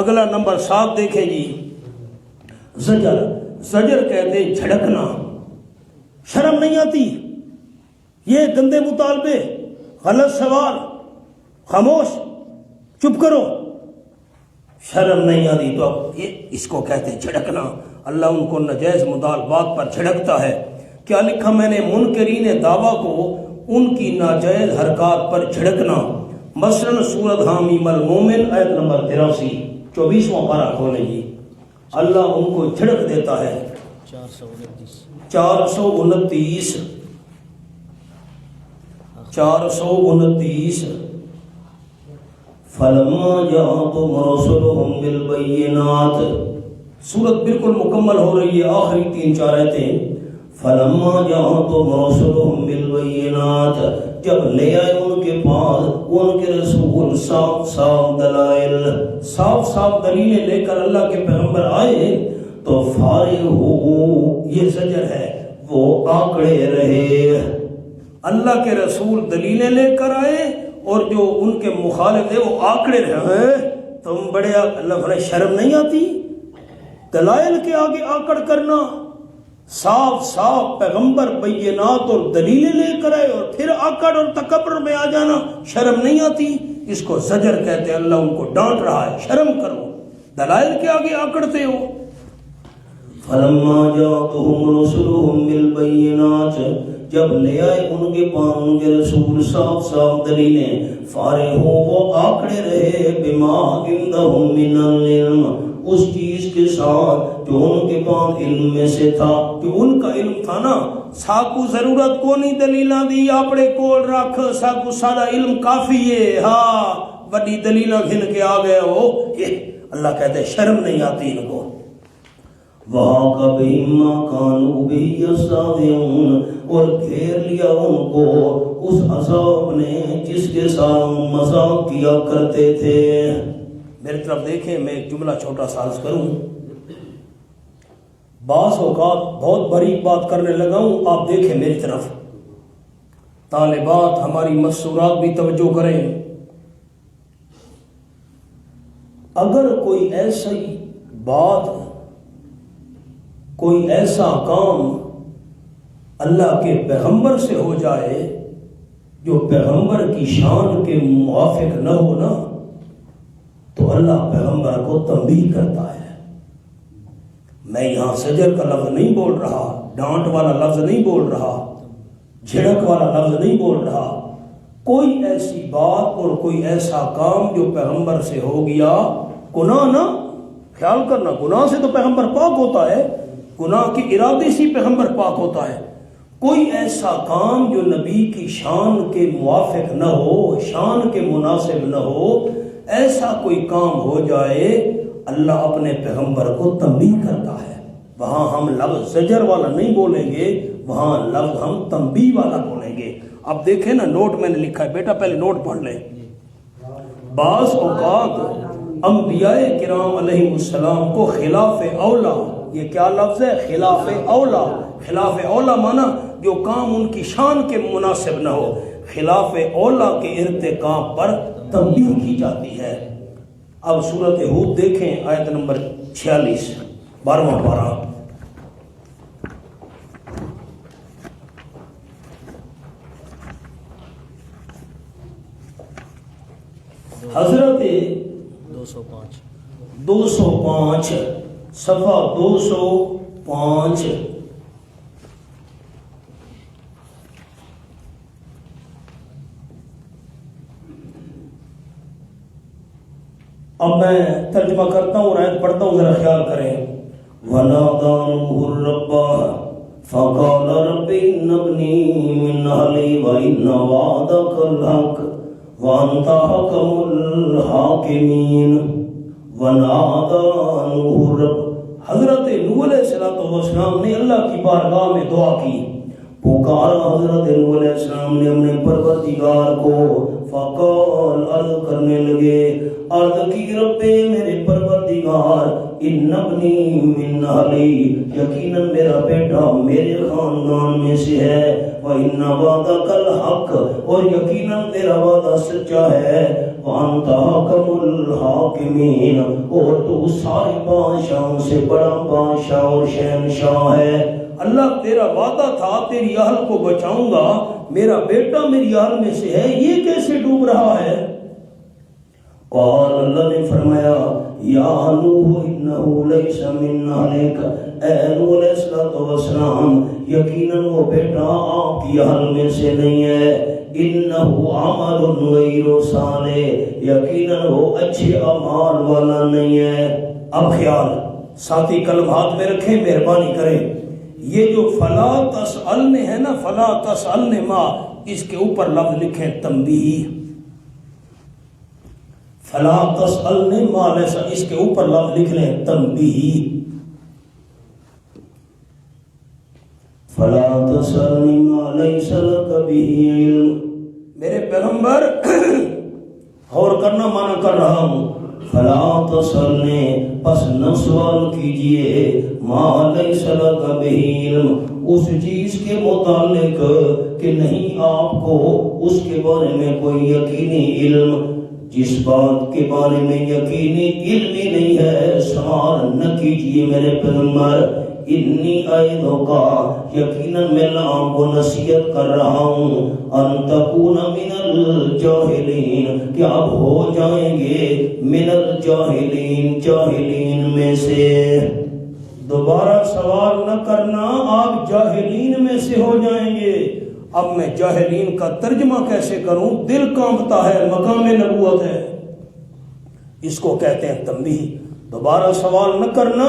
اگلا نمبر 7 دیکھیں جی، زجر۔ زجر کہتے ہیں جھڑکنا۔ شرم نہیں آتی؟ یہ گندے مطالبے، غلط سوال، خاموش، چپ کرو، شرم نہیں آتی؟ تو اب یہ اس کو کہتے ہیں جھڑکنا۔ اللہ ان کو ناجائز مطالبات پر جھڑکتا ہے۔ کیا لکھا میں نے؟ منکرین دعویٰ کو ان کی ناجائز حرکات پر جھڑکنا۔ مثلاً سورۃ حامیم المومن آیت نمبر 83، 24واں پارہ کھولیں جی۔ اللہ ان کو جھڑک دیتا ہے۔ 429 فلما جاءتهم رسلهم بالبينات، سورت بالکل مکمل ہو رہی ہے، آخری 3-4 آیتیں۔ فلما جاءتهم رسلهم بالبينات، جب لے آئے ان کے پاس ان کے رسول صاف صاف دلائل، صاف صاف دلیلیں لے کر اللہ کے پیغمبر آئے تو فارغ ہو، یہ زجر ہے، وہ آکڑے رہے۔ اللہ کے رسول دلیلیں لے کر آئے اور جو ان کے مخالف تھے وہ آکڑے رہے۔ تم بڑے، اللہ فرمائے شرم نہیں آتی دلائل کے آگے آکڑ کرنا؟ صاف صاف پیغمبر بینات اور دلیلیں لے کر آئے اور پھر آکڑ اور تکبر میں آ جانا، شرم نہیں آتی؟ اس کو زجر کہتے ہیں۔ اللہ ان کو ڈانٹ رہا ہے، شرم کرو، دلائل کے آگے آکڑتے ہو۔ فلما جاءتهم رسلهم بالبينات، جب لے آئے ان کے پاس ان کے رسول صاف صاف دلیلیں، فارغ ہو، وہ آکڑے رہے، بما عندهم من العلم، اس چیز کے ساتھ جو ان کے پاس علم میں سے تھا، جو ان کا علم تھا نا۔ ساکو ضرورت کو نہیں دلیلاں دی اپنے کول رکھ، ساکو سارا علم کافی ہے، ہاں بڑی دلیلاں گھن کے آ گئے ہو۔ یہ اللہ کہتے ہیں شرم نہیں آتی ان کو۔ وہاں کا بہما کانو بھی یستہزئون، اور گھیر لیا ان کو اس عذاب نے جس کے ساتھ مذاق کیا کرتے تھے۔ میری طرف دیکھیں، میں ایک جملہ چھوٹا سا عرض کروں۔ بعض اوقات بہت بڑی بات کرنے لگا ہوں، آپ دیکھیں میری طرف، طالبات ہماری مسورات بھی توجہ کریں۔ اگر کوئی ایسی بات، کوئی ایسا کام اللہ کے پیغمبر سے ہو جائے جو پیغمبر کی شان کے موافق نہ ہو نا، تو اللہ پیغمبر کو تنبیہ کرتا ہے۔ میں یہاں زجر کا لفظ نہیں بول رہا، ڈانٹ والا لفظ نہیں بول رہا، جھڑک والا لفظ نہیں بول رہا۔ کوئی ایسی بات اور کوئی ایسا کام جو پیغمبر سے ہو گیا، گناہ نا، خیال کرنا، گناہ سے تو پیغمبر پاک ہوتا ہے، گناہ کی ارادے سے پیغمبر پاک ہوتا ہے۔ کوئی ایسا کام جو نبی کی شان کے موافق نہ ہو، شان کے مناسب نہ ہو، ایسا کوئی کام ہو جائے، اللہ اپنے پیغمبر کو تنبیہ کرتا ہے۔ وہاں ہم لفظ زجر والا نہیں بولیں گے، وہاں لفظ ہم تنبیہ والا بولیں گے۔ اب دیکھیں نا، نوٹ میں نے لکھا ہے، بیٹا پہلے نوٹ پڑھ لیں۔ بعض اوقات انبیاء کرام علیہ السلام کو خلاف اولا، یہ کیا لفظ ہے؟ خلاف اولا۔ خلاف اولا مانا جو کام ان کی شان کے مناسب نہ ہو، خلاف اولا کے ارتکاب پر تنبیہ کی جاتی ہے۔ اب سورۃ ہود دیکھیں، آیت نمبر 46، 12واں پارہ۔ حضرت 205 صفحہ 205۔ اب میں ترجمہ کرتا ہوں اور آیت پڑھتا ہوں، ذرا خیال کریں۔ وَنَادَىٰ نُوحٌ رَبَّهُ فَقَالَ رَبِّ إِنَّ ابْنِي مِنْ أَهْلِي وَإِنَّ وَعْدَكَ الْحَقُّ وَأَنْتَ أَحْكَمُ الْحَاكِمِينَ۔ وَنَادَىٰ نُوحٌ رَبَّهُ، حضرت نوح علیہ السلام نے اللہ کی بارگاہ میں دعا کی، پکارا حضرت نوح علیہ السلام نے اپنے پروردگار کو۔ فقال، عرض کرنے لگے، عرض کی، رب میرے پروردگار، ان ابنی من اہلی، یقیناً میرا بیٹا میرے خاندان میں سے ہے، وَإِنَّ وَعْدَكَ الْحَقُّ، اور یقیناً تیرا وعدہ سچا ہے، وانت حکم الحاکمین، اور تو سارے بادشاہوں سے بڑا بادشاہ اور شہنشاہ ہے۔ اللہ تیرا وعدہ تھا تیری اہل کو بچاؤں گا، میرا بیٹا میری اہل میں سے ہے، یہ کیسے ڈوب رہا ہے؟ اور اللہ نے فرمایا یا نوح انہو لیس من اہلک، اے نوح علیہ السلام یقیناً وہ بیٹا آپ کی اہل میں سے نہیں ہے، انہو عمل غیر صالح، یقیناً وہ اچھے اعمال والا نہیں ہے۔ اب خیال ساتھی قلم ہاتھ میں رکھیں، مہربانی کریں، یہ جو فلا تسألن ہے نا، فلا تسألن ما، اس کے اوپر لفظ لکھیں تنبیہ، فلا تسألن ما لیس، اس کے اوپر لفظ لکھ لیں تنبیہ، فلا تسألن ما لیس لک بہ علم۔ میرے پیغمبر غور کرنا مانا کر رہا ہوں، فلا تسألن، پس نہ سوال کیجئے، ما لیس لک بہ علم، اس چیز کے متعلق کہ نہیں آپ کو اس کے بارے میں کوئی یقینی علم، جس بات کے بارے میں یقینی علم ہی نہیں ہے سوال نہ کیجئے میرے پیغمبر۔ انی اعظک، یقیناً میں آپ کو نصیحت کر رہا ہوں، ان تکون من الجاہلین، کہ آپ ہو جائیں گے من الجاہلین، جاہلین میں سے۔ دوبارہ سوال نہ کرنا، آپ جاہلین میں سے ہو جائیں گے۔ اب میں جاہلین کا ترجمہ کیسے کروں؟ دل کانپتا ہے، مقام نبوت ہے، اس کو کہتے ہیں تنبیہ۔ دوبارہ سوال نہ کرنا،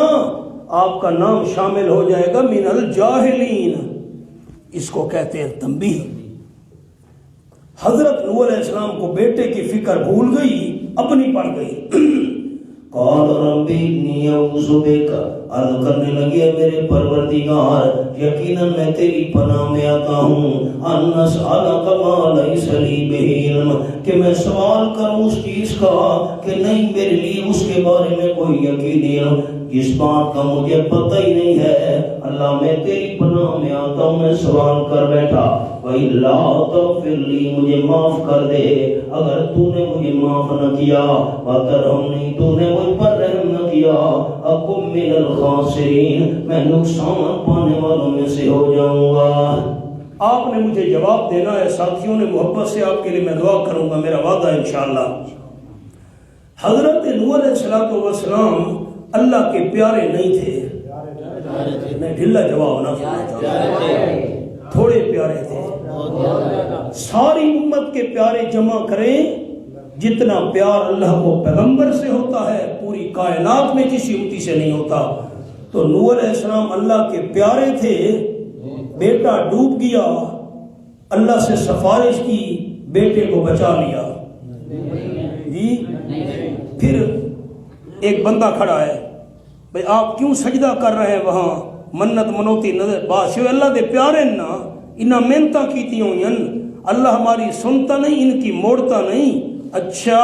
آپ کا نام شامل ہو جائے گا من الجاہلین، اس کو کہتے ہیں تنبیہ۔ حضرت نوح علیہ السلام کو بیٹے کی فکر بھول گئی، اپنی پڑ گئی۔ قال رب انی اعوذ بک، عرض کرنے لگے میرے پروردگار یقیناً میں تیری پناہ میں آتا ہوں، ان اسألک ما لیس لی بہ علم، کہ میں سوال کروں اس چیز کا کہ نہیں میرے لیے اس کے بارے میں کوئی یقینی علم، جس بات کا مجھے پتہ ہی نہیں ہے۔ اللہ میں تیری پناہ میں آتا ہوں، میں سوال کر بیٹھا، وَإِلَّا تَغْفِرْ لِي، مجھے معاف کر دے، اگر تو نے مجھے معاف نہ کیا، وَتَرْحَمْنِی، تو نے مجھ پر رحم نہ کیا، أَكُن مِّنَ الْخَاسِرِينَ، میں نقصان پانے والوں میں سے ہو جاؤں گا۔ آپ نے مجھے جواب دینا ہے ساتھیوں نے، محبت سے آپ کے لیے میں دعا کروں گا، میرا وعدہ ہے انشاءاللہ۔ حضرت نوح علیہ السلام اللہ کے پیارے نہیں تھے، میں ڈھلا جواب نہ سنا، تھوڑے پیارے تھے۔ ساری امت کے پیارے جمع کریں، جتنا پیار اللہ کو پیغمبر سے ہوتا ہے پوری کائنات میں کسی امتی سے نہیں ہوتا۔ تو نوح علیہ السلام اللہ کے پیارے تھے، بیٹا ڈوب گیا، اللہ سے سفارش کی، بیٹے کو بچا لیا جی۔ پھر ایک بندہ کھڑا ہے، بھئی آپ کیوں سجدہ کر رہے ہیں وہاں، منت منوتی نظر بادشاہ اللہ دے پیارے نا، انہاں محنتاں کیتی ہوئی ہیں، اللہ ہماری سنتا نہیں، ان کی موڑتا نہیں۔ اچھا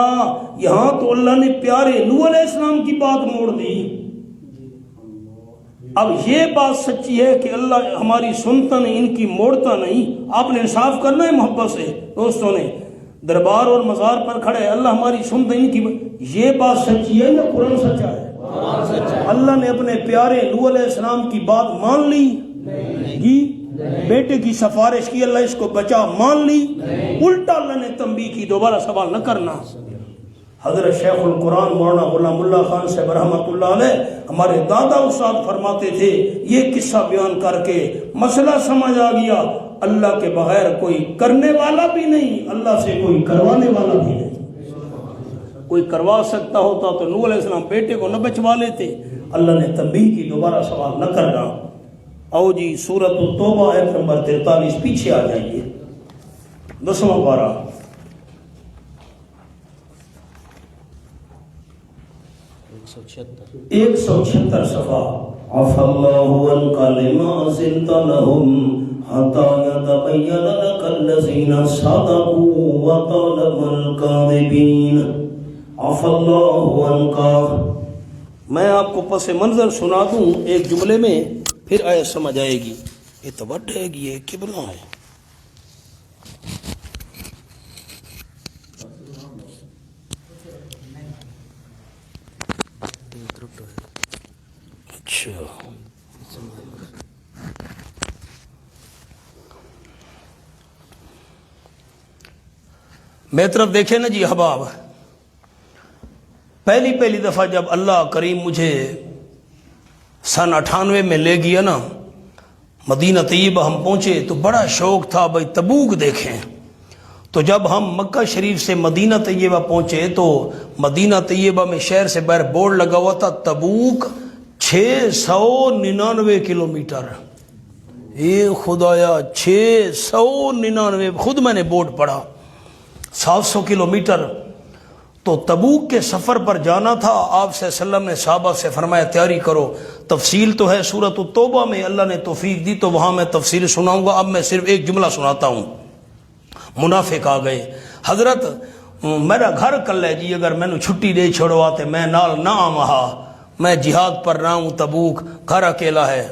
یہاں تو اللہ نے پیارے نوح علیہ السلام کی بات موڑ دی۔ اب یہ بات سچی ہے کہ اللہ ہماری سنتا نہیں، ان کی موڑتا نہیں، آپ نے انصاف کرنا ہے محبت سے۔ دوستوں نے دربار اور مزار پر کھڑے، اللہ ہماری سنتا ان کی، یہ بات سچی ہے یا قرآن سچا ہے؟ اللہ نے اپنے پیارے نوح علیہ السلام کی بات مان لی جی، بیٹے کی سفارش کی، اللہ اس کو بچا، مان لی، الٹا اللہ نے تنبیہ کی، دوبارہ سوال نہ کرنا۔ حضرت شیخ القرآن مولانا غلام اللہ خان صاحب رحمۃ اللہ علیہ ہمارے دادا استاد فرماتے تھے، یہ قصہ بیان کر کے مسئلہ سمجھ آ گیا، اللہ کے بغیر کوئی کرنے والا بھی نہیں، اللہ سے کوئی کروانے والا بھی نہیں۔ کوئی کروا سکتا ہوتا تو نوح علیہ السلام بیٹے کو نہ بچوا لیتے، اللہ نے تنبیہ کی، دوبارہ سوال نہ کرنا۔ آؤ جی سورۃ التوبہ آیت نمبر 43 پیچھے آ جائیے، 10واں پارہ۔ 176 صفحہ۔ عفا اللہ عنک لما أذنت لهم حتى يتبين لك الذين صدقوا وتعلم الكاذبين۔ عفا اللہ عنک، میں آپ کو پس منظر سنا دوں ایک جملے میں، پھر آیت سمجھ آئے گی۔ یہ تو بڑھ ہے گی، یہ قبلہ ہے۔ اچھا میری طرف دیکھیں نا جی احباب، پہلی دفعہ جب اللہ کریم مجھے سن 98 میں لے گیا نا مدینہ طیبہ، ہم پہنچے تو بڑا شوق تھا بھائی تبوک دیکھیں۔ تو جب ہم مکہ شریف سے مدینہ طیبہ پہنچے تو مدینہ طیبہ میں شہر سے باہر بورڈ لگا ہوا تھا تبوک 699 کلومیٹر۔ اے خدایا 699، خود میں نے بورڈ پڑھا، 700 کلومیٹر۔ تو تبوک کے سفر پر جانا تھا، آپ صلی اللہ علیہ وسلم نے صحابہ سے فرمایا تیاری کرو۔ تفصیل تو ہے سورۃ التوبہ میں، اللہ نے توفیق دی تو وہاں میں تفصیل سناؤں گا، اب میں صرف ایک جملہ سناتا ہوں۔ منافق آ گئے، حضرت میرا گھر کل ہے جی، اگر میں نے چھٹی نہیں چھوڑواتے میں نال نہ آمہا، میں جہاد پر رہا ہوں تبوک، گھر اکیلا ہے۔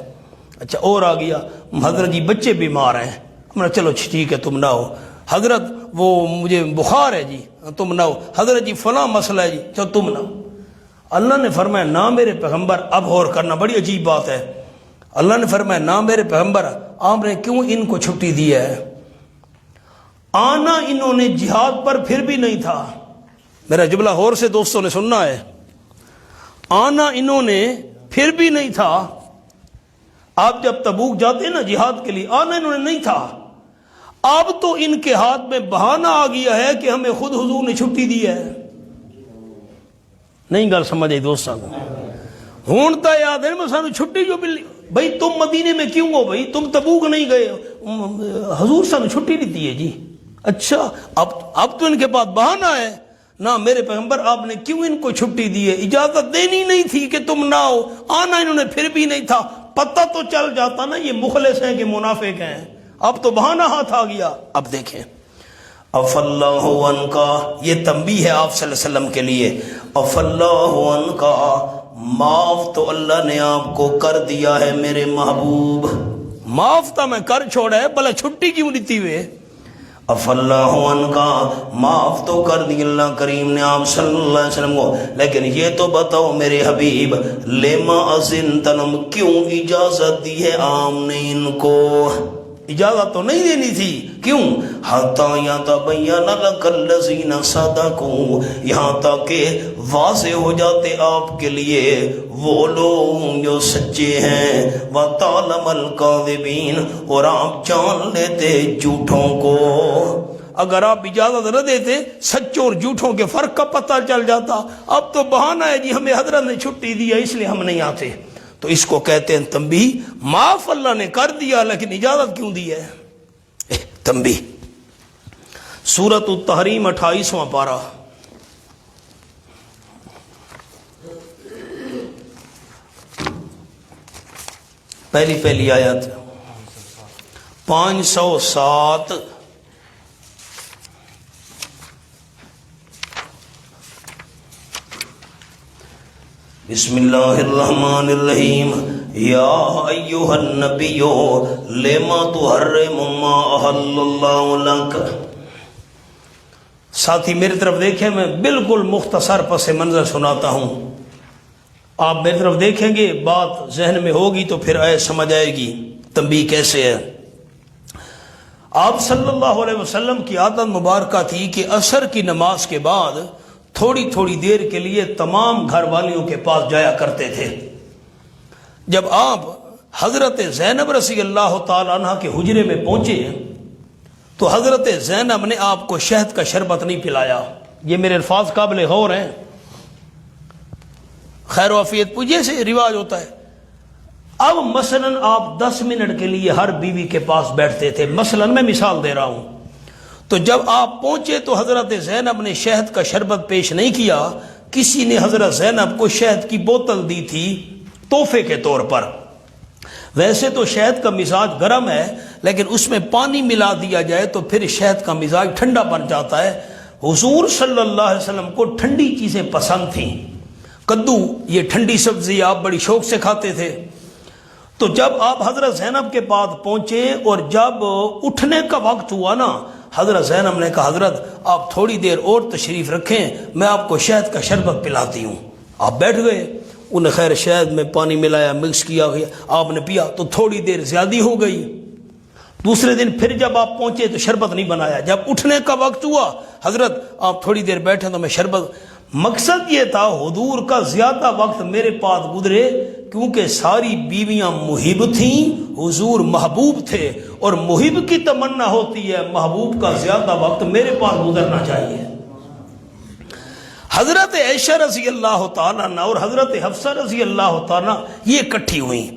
اچھا اور آ گیا، حضرت جی بچے بیمار ہیں، میں چلو ٹھیک ہے تم نہ ہو۔ حضرت وہ مجھے بخار ہے جی تم نہ ہو۔ حضرت جی فلاں مسئلہ ہے جی چلو تم نہ ہو۔ اللہ نے فرمایا نہ میرے پیغمبر، اب غور کرنا بڑی عجیب بات ہے، اللہ نے فرمایا نہ میرے پیغمبر، آپ نے کیوں ان کو چھٹی دی ہے؟ آنا انہوں نے جہاد پر پھر بھی نہیں تھا، میرا جملہ غور سے دوستوں نے سننا ہے، آنا انہوں نے پھر بھی نہیں تھا۔ آپ جب تبوک جاتے ہیں نا جہاد کے لیے، آنا انہوں نے نہیں تھا، اب تو ان کے ہاتھ میں بہانہ آ گیا ہے کہ ہمیں خود حضور نے چھٹی دی ہے۔ نہیں گل سمجھ آئی دوستاں ہون تا یاد ہے میں سانو چھٹی جو ملی، بھائی تم مدینے میں کیوں ہو، بھائی تم تبوک نہیں گئے، حضور سانو چھٹی نہیں دی ہے جی۔ اچھا اب تو ان کے پاس بہانہ ہے، نہ میرے پیغمبر آپ نے کیوں ان کو چھٹی دی ہے؟ اجازت دینی نہیں تھی کہ تم نہ ہو، آنا انہوں نے پھر بھی نہیں تھا، پتہ تو چل جاتا نا یہ مخلص ہیں کہ منافق ہیں، اب تو بہانہ ہاتھ آ گیا۔ اب دیکھیں اف اللہ عنکا، یہ تنبیہ ہے آپ صلی اللہ علیہ وسلم کے لیے، اف اللہ عنکا، معاف تو اللہ نے آپ کو کر دیا ہے میرے محبوب، معاف تو میں کر چھوڑا ہے، بھلا چھٹی کیوں دیتی ہوئے؟ اف اللہ عنکا، معاف تو کر دی اللہ کریم نے آپ صلی اللہ علیہ وسلم کو، لیکن یہ تو بتاؤ میرے حبیب، لما اذنتم، کیوں اجازت دی ہے آپ نے ان کو؟ اجازت تو نہیں دینی تھی، کیوں؟ حتی یتبین لک الذین صدقوا، یہاں تک کہ واضح ہو جاتے آپ کے لیے وہ لوگ جو سچے ہیں، وتعلم الکاذبین، اور آپ جان لیتے جھوٹوں کو۔ اگر آپ اجازت نہ دیتے سچوں اور جھوٹوں کے فرق کا پتہ چل جاتا۔ اب تو بہانہ ہے جی ہمیں حضرت نے چھٹی دی ہے اس لیے ہم نہیں آتے، تو اس کو کہتے ہیں تنبیہ، معاف اللہ نے کر دیا لیکن اجازت کیوں دی ہے؟ تنبیہ۔ سورۃ التحریم 28واں پارہ، پہلی آیت 507، بسم اللہ الرحمن الرحیم، یا ایہا النبی لما تحرم ما احل اللہ لک۔ ساتھی میری طرف دیکھیں، میں بالکل مختصر پس منظر سناتا ہوں، آپ میری طرف دیکھیں گے بات ذہن میں ہوگی تو پھر سمجھ آئے گی تنبیہ کیسے ہے۔ آپ صلی اللہ علیہ وسلم کی عادت مبارکہ تھی کہ عصر کی نماز کے بعد تھوڑی دیر کے لیے تمام گھر والیوں کے پاس جایا کرتے تھے۔ جب آپ حضرت زینب رضی اللہ تعالی عنہ کے حجرے میں پہنچے تو حضرت زینب نے آپ کو شہد کا شربت نہیں پلایا۔ یہ میرے الفاظ قابل غور ہیں، خیر و عافیت پوجے سے رواج ہوتا ہے۔ اب مثلا آپ 10 منٹ کے لیے ہر بیوی کے پاس بیٹھتے تھے، مثلا میں مثال دے رہا ہوں، تو جب آپ پہنچے تو حضرت زینب نے شہد کا شربت پیش نہیں کیا، کسی نے حضرت زینب کو شہد کی بوتل دی تھی تحفے کے طور پر۔ ویسے تو شہد کا مزاج گرم ہے، لیکن اس میں پانی ملا دیا جائے تو پھر شہد کا مزاج ٹھنڈا بن جاتا ہے۔ حضور صلی اللہ علیہ وسلم کو ٹھنڈی چیزیں پسند تھیں، کدو یہ ٹھنڈی سبزی آپ بڑی شوق سے کھاتے تھے۔ تو جب آپ حضرت زینب کے پاس پہنچے اور جب اٹھنے کا وقت ہوا نا، حضرت زینب نے کہا حضرت آپ تھوڑی دیر اور تشریف رکھیں، میں آپ کو شہد کا شربت پلاتی ہوں۔ آپ بیٹھ گئے، انہیں خیر شہد میں پانی ملایا، مکس کیا گیا، آپ نے پیا تو تھوڑی دیر زیادہ ہو گئی۔ دوسرے دن پھر جب آپ پہنچے تو شربت نہیں بنایا، جب اٹھنے کا وقت ہوا حضرت آپ تھوڑی دیر بیٹھے تو میں شربت، مقصد یہ تھا حضور کا زیادہ وقت میرے پاس گزرے کیونکہ ساری بیویاں محب تھیں، حضور محبوب تھے، اور محب کی تمنا ہوتی ہے محبوب کا زیادہ وقت میرے پاس گزرنا چاہیے۔ حضرت عائشہ رضی اللہ تعالیٰ عنہ اور حضرت حفصہ رضی اللہ تعالیٰ یہ اکٹھی ہوئیں،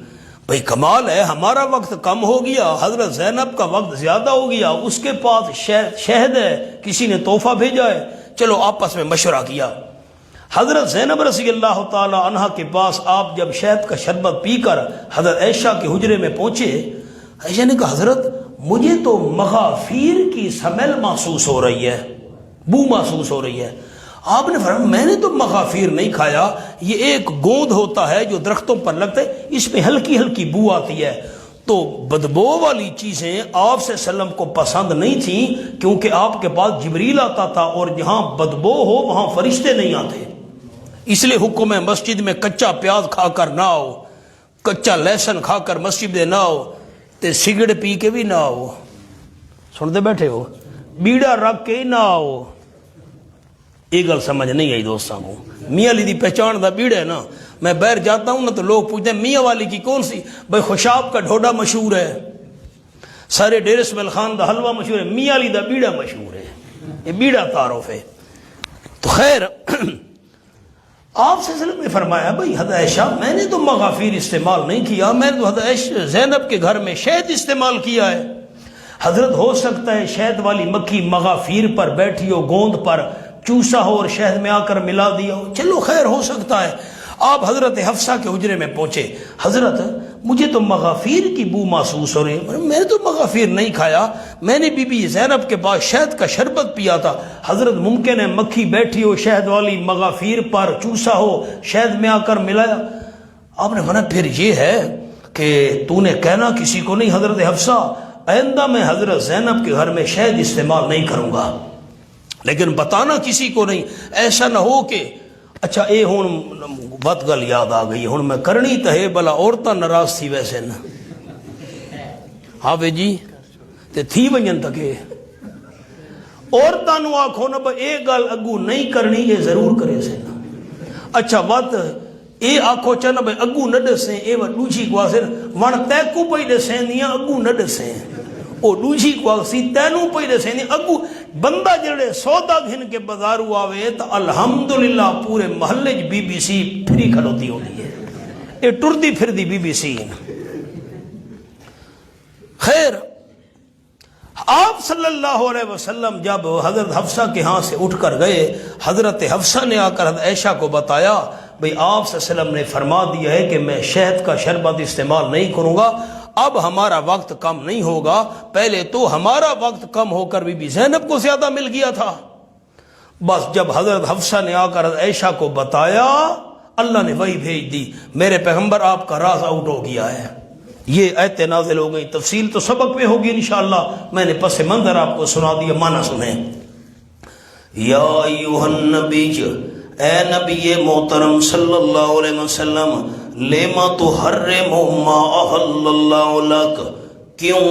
بھئی کمال ہے، ہمارا وقت کم ہو گیا، حضرت زینب کا وقت زیادہ ہو گیا، اس کے پاس شہد ہے، کسی نے تحفہ بھیجا ہے، چلو آپس میں مشورہ کیا۔ حضرت زینب رضی اللہ تعالی عنہ کے پاس آپ جب شہد کا شربت پی کر حضرت عائشہ کے حجرے میں پہنچے، عائشہ نے کہا حضرت مجھے تو مغافیر کی سمیل محسوس ہو رہی ہے، بو محسوس ہو رہی ہے۔ آپ نے فرمایا میں نے تو مغافیر نہیں کھایا، یہ ایک گوند ہوتا ہے جو درختوں پر لگتا ہے، اس میں ہلکی ہلکی بو آتی ہے۔ تو بدبو والی چیزیں آپ سے وسلم کو پسند نہیں تھیں کیونکہ آپ کے پاس جبریل آتا تھا اور جہاں بدبو ہو وہاں فرشتے نہیں آتے، اس لیے حکم ہے مسجد میں کچا پیاز کھا کر نہ آؤ، کچا لہسن کھا کر مسجد نہ آؤ، تے سگڑ پی کے بھی نہ آؤ، سنتے بیٹھے ہو، بیڑا رکھ کے نہ آؤ۔ یہ گل سمجھ نہیں آئی دوستاں کو، میاں علی دی پہچان دا بیڑا ہے نا، میں باہر جاتا ہوں نا تو لوگ پوچھتے ہیں میاں والی کی کون سی، بھائی خوشاب کا ڈھوڈا مشہور ہے، سارے ڈیر اسماعیل خان دا حلوہ مشہور ہے، میاں علی دا بیڑا مشہور ہے، یہ بیڑا تعارف ہے۔ تو خیر آپ سے وسلم نے فرمایا بھائی حضرت عائشہ میں نے تو مغافیر استعمال نہیں کیا، میں نے تو حضرت زینب کے گھر میں شہد استعمال کیا ہے۔ حضرت ہو سکتا ہے شہد والی مکھی مغافیر پر بیٹھی ہو، گوند پر چوسا ہو اور شہد میں آ کر ملا دیا ہو، چلو خیر ہو سکتا ہے۔ آپ حضرت حفصہ کے حجرے میں پہنچے، حضرت مجھے تو مغافیر کی بو محسوس ہو رہی ہے، میں نے تو مغافیر نہیں کھایا، میں نے بی بی زینب کے پاس شہد کا شربت پیا تھا۔ حضرت ممکن ہے مکھی بیٹھی ہو شہد والی مغافیر پر چوسا ہو، شہد میں آ کر ملایا۔ آپ نے فرمایا پھر یہ ہے کہ تو نے کہنا کسی کو نہیں حضرت حفصہ، آئندہ میں حضرت زینب کے گھر میں شہد استعمال نہیں کروں گا، لیکن بتانا کسی کو نہیں، ایسا نہ ہو کہ اچھا اے ہون بات گل یاد آ گئی، ہون میں کرنی تہے بلا عورتاں ناراض تھی ویسے نا، ہاں بے جی تے تھی ونجن تکے عورتاں نو آکھو نا با اے گل اگو نہیں کرنی، یہ ضرور کرے سے نا، اچھا وقت اے آکھو چانا بھائی اگو نہ ڈسیں، اے وہ دوجی کو آسر وان تیکو پئی ڈسیں دیاں اگو نہ ڈسیں، او دوجی کو آسی تینوں پئی ڈسیں دیاں اگو، بندہ جڑے سودا گھن کے بازارو آوے تو الحمدللہ پورے محلے بی بی سی پھری کھڑوتی ہوتی ہے، اے ٹردی پھر دی بی بی سی۔ خیر آپ صلی اللہ علیہ وسلم جب حضرت حفصہ کے ہاں سے اٹھ کر گئے، حضرت حفصہ نے آ کر حضرت عائشہ کو بتایا بھئی آپ صلی اللہ علیہ وسلم نے فرما دیا ہے کہ میں شہد کا شربت استعمال نہیں کروں گا، اب ہمارا وقت کم نہیں ہوگا، پہلے تو ہمارا وقت کم ہو کر بی بی زینب کو زیادہ مل گیا تھا۔ بس جب حضرت حفصہ نے آ کر حضرت عائشہ کو بتایا، اللہ نے وحی بھیج دی، میرے پیغمبر آپ کا راز آؤٹ ہو گیا ہے، یہ آیت نازل ہو گئی، تفصیل تو سبق میں ہوگی انشاءاللہ، میں نے پس منظر آپ کو سنا دیا، معنی سنیں۔ یا ایوہ النبی، اے نبی محترم صلی اللہ علیہ وسلم، لیما تحرم ما احل اللہ لک، کیوں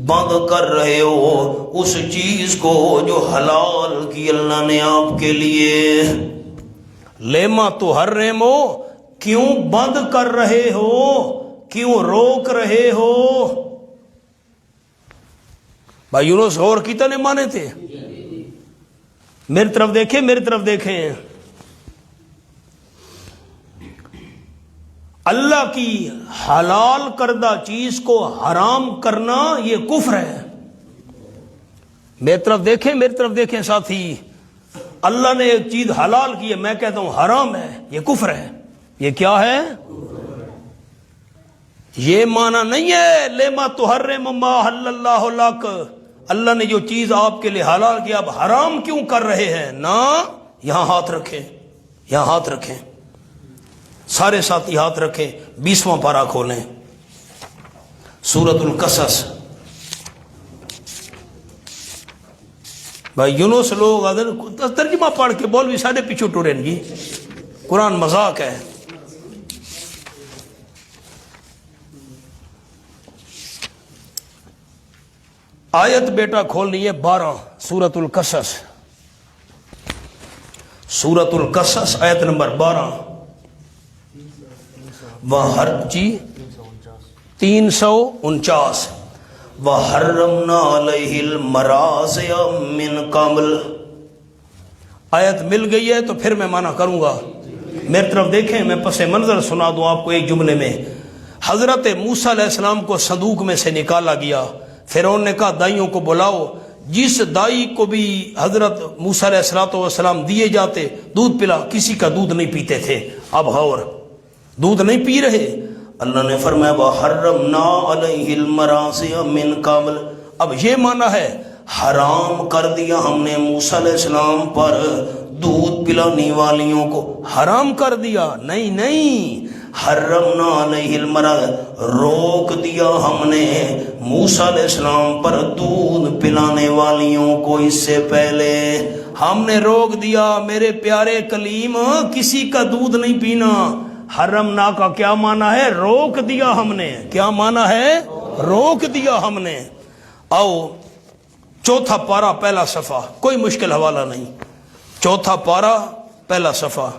بند کر رہے ہو اس چیز کو جو حلال کی اللہ نے آپ کے لیے، لیما تحرم ہو، کیوں بند کر رہے ہو، کیوں روک رہے ہو۔ بھائی یونس غور کیتا نے مانے تھے، میری طرف دیکھیں، میری طرف دیکھیں، اللہ کی حلال کردہ چیز کو حرام کرنا یہ کفر ہے۔ میری طرف دیکھیں، میری طرف دیکھیں ساتھی، اللہ نے ایک چیز حلال کی ہے، میں کہتا ہوں حرام ہے، یہ کفر ہے۔ یہ کیا ہے؟ یہ معنی نہیں ہے لیما تحرم ما احل اللہ لک، اللہ نے جو چیز آپ کے لیے حلال کیا اب حرام کیوں کر رہے ہیں، نہ، یہاں ہاتھ رکھیں، یہاں ہاتھ رکھیں، سارے ساتھی ہاتھ رکھیں، 20واں پارہ کھولیں، سورۃ القصص۔ بھائی یونس لوگ ترجمہ پڑھ کے بولوی ساڑھے پیچھو ٹورین جی، قرآن مذاق ہے، آیت بیٹا کھولنی ہے 12 سورۃ القصص، سورۃ القصص آیت نمبر 12 ہر جی 349 وَحَرَّمْنَا عَلَيْهِ الْمَرَاضِعَ مِنْ قَبْلُ۔ آیت مل گئی ہے تو پھر میں معنی کروں گا، میری طرف دیکھیں، میں پس منظر سنا دوں آپ کو ایک جملے میں۔ حضرت موسیٰ علیہ السلام کو صندوق میں سے نکالا گیا، فرعون نے کہا دائیوں کو بلاؤ، جس دائی کو بھی حضرت موسیٰ علیہ السلام دیے جاتے دودھ پلا، کسی کا دودھ نہیں پیتے تھے، اب غور دودھ نہیں پی رہے، اللہ نے فرمایا وَحَرَّمْنَا عَلَيْهِ الْمَرَاضِعَ مِنْ قَبْلُ۔ اب یہ معنی ہے حرام کر دیا ہم نے موسیٰ علیہ السلام پر دودھ پلانے والیوں کو، حرام کر دیا نہیں، حرمنا علیہ المراضع، روک دیا ہم نے موسیٰ علیہ السلام پر دودھ پلانے والیوں کو، اس سے پہلے ہم نے روک دیا میرے پیارے کلیم کسی کا دودھ نہیں پینا۔ حرمنا کا کیا معنی ہے؟ روک دیا ہم نے، کیا معنی ہے؟ روک دیا ہم نے۔ آؤ چوتھا پارہ پہلا صفحہ، کوئی مشکل حوالہ نہیں، چوتھا پارہ پہلا صفحہ،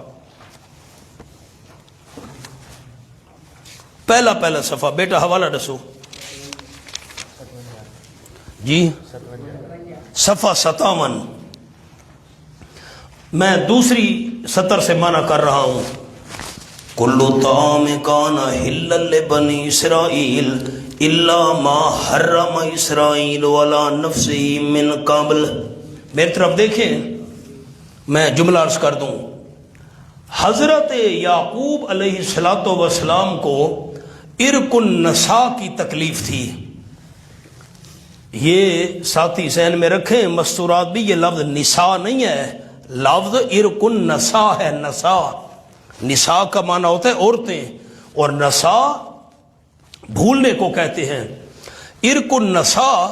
پہلا صفحہ، بیٹا حوالہ ڈسو جی، صفحہ 57۔ میں دوسری سطر سے معنی کر رہا ہوں، کل طعام کان حلا لبنی اسرائیل الا ما حرم اسرائیل علی نفسہ من قبل۔ میری طرف دیکھیں، میں جملہ عرض کر دوں، حضرت یعقوب علیہ السلام کو ارق النساء کی تکلیف تھی۔ یہ ساتھی ذہن میں رکھیں، مستورات بھی یہ لفظ نساء نہیں ہے، لفظ ارق النساء ہے۔ نساء کا معنی ہوتا ہے عورتیں، اور نساء بھولنے کو کہتے ہیں۔ ارق النساء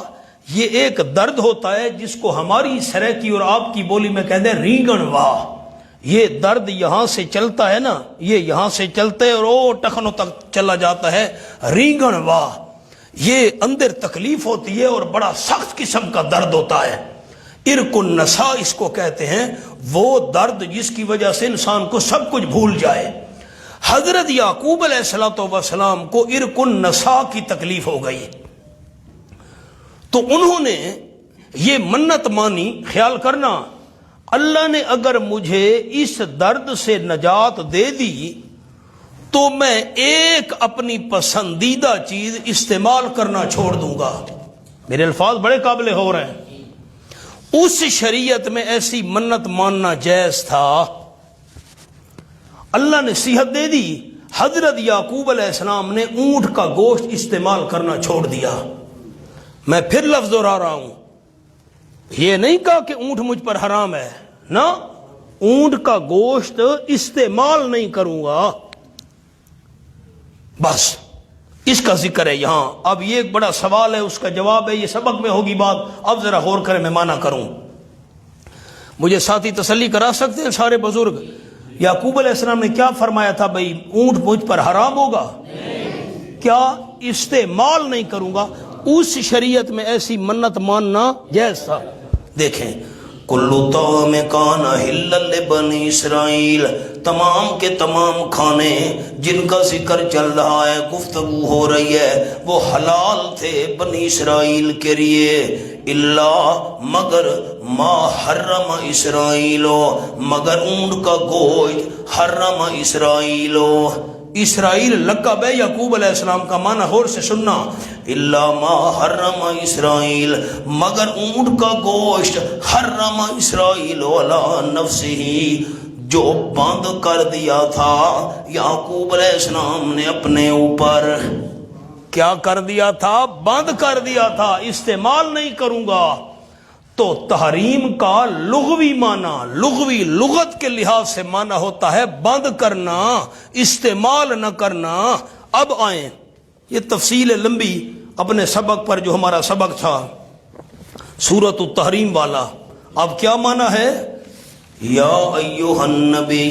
یہ ایک درد ہوتا ہے جس کو ہماری سرائیکی اور آپ کی بولی میں کہتے ہیں ریگن واہ۔ یہ درد یہاں سے چلتا ہے نا، یہ یہاں سے چلتا ہے اور وہ ٹخنوں تک چلا جاتا ہے، ریگن واہ۔ یہ اندر تکلیف ہوتی ہے اور بڑا سخت قسم کا درد ہوتا ہے، ارق النساء اس کو کہتے ہیں، وہ درد جس کی وجہ سے انسان کو سب کچھ بھول جائے۔ حضرت یعقوب علیہ السلام کو ارق النساء کی تکلیف ہو گئی، تو انہوں نے یہ منت مانی، خیال کرنا اللہ نے اگر مجھے اس درد سے نجات دے دی تو میں ایک اپنی پسندیدہ چیز استعمال کرنا چھوڑ دوں گا۔ میرے الفاظ بڑے قابل ہو رہے ہیں، اس شریعت میں ایسی منت ماننا جائز تھا، اللہ نے صحت دے دی، حضرت یعقوب علیہ السلام نے اونٹ کا گوشت استعمال کرنا چھوڑ دیا۔ میں پھر لفظ دہرا رہا ہوں، یہ نہیں کہا کہ اونٹ مجھ پر حرام ہے، نہ، اونٹ کا گوشت استعمال نہیں کروں گا، بس اس کا ذکر ہے یہاں۔ اب یہ ایک بڑا سوال ہے، اس کا جواب ہے، یہ سبق میں ہوگی بات، اب ذرا غور کریں میں معنی کروں۔ مجھے ساتھی تسلی کرا سکتے ہیں سارے بزرگ، یعقوب علیہ السلام نے کیا فرمایا تھا؟ بھئی اونٹ مجھ پر حرام ہوگا؟ کیا استعمال نہیں کروں گا؟ اس شریعت میں ایسی منت ماننا جائز تھا۔ دیکھیں، کلو طعام کان حلا لبنی اسرائیل، تمام کے تمام کھانے جن کا ذکر چل رہا ہے، گفتگو ہو رہی ہے، وہ حلال تھے بنی اسرائیل کے لیے، اللہ مگر ما حرم اسرائیلو، مگر اونٹ کا گوشت حرم اسرائیلو۔ اسرائیل لقب ہے یعقوب علیہ السلام کا، معنی غور سے سننا، الا ما حرم اسرائیل، مگر اونٹ کا گوشت حرم اسرائیل علی نفسہ، جو بند کر دیا تھا یعقوب علیہ السلام نے اپنے اوپر۔ کیا کر دیا تھا؟ بند کر دیا تھا، استعمال نہیں کروں گا۔ تو تحریم کا لغوی معنی، لغوی لغت کے لحاظ سے معنی ہوتا ہے بند کرنا، استعمال نہ کرنا۔ اب آئیں، یہ تفصیل لمبی اپنے سبق پر، جو ہمارا سبق تھا سورۃ التحریم والا، اب کیا معنی ہے؟ یا ایوہ النبی،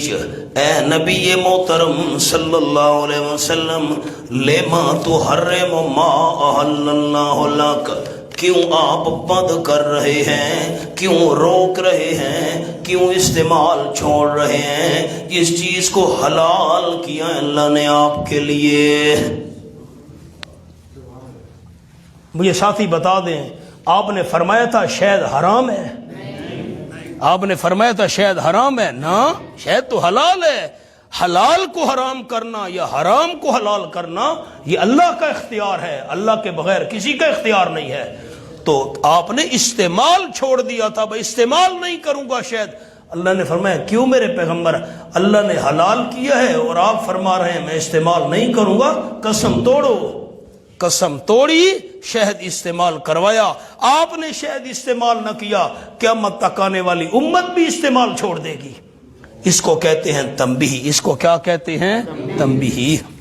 اے نبی محترم صلی اللہ علیہ وسلم، لما تحرم ما احل اللہ لک، کیوں آپ بند کر رہے ہیں، کیوں روک رہے ہیں، کیوں استعمال چھوڑ رہے ہیں؟ جس چیز کو حلال کیا اللہ نے آپ کے لیے۔ مجھے ساتھی بتا دیں، آپ نے فرمایا تھا شہد حرام ہے؟ آپ نے فرمایا تھا شہد حرام ہے؟ نا، شہد تو حلال ہے۔ حلال کو حرام کرنا یا حرام کو حلال کرنا یہ اللہ کا اختیار ہے، اللہ کے بغیر کسی کا اختیار نہیں ہے۔ تو آپ نے استعمال چھوڑ دیا تھا، بھائی استعمال نہیں کروں گا شہد۔ اللہ نے فرمایا کیوں میرے پیغمبر، اللہ نے حلال کیا ہے اور آپ فرما رہے ہیں میں استعمال نہیں کروں گا؟ قسم توڑو۔ قسم توڑی، شہد استعمال کروایا۔ آپ نے شہد استعمال نہ کیا، قیامت تک آنے والی امت بھی استعمال چھوڑ دے گی۔ اس کو کہتے ہیں تنبیہ۔ اس کو کیا کہتے ہیں؟ تنبیہ۔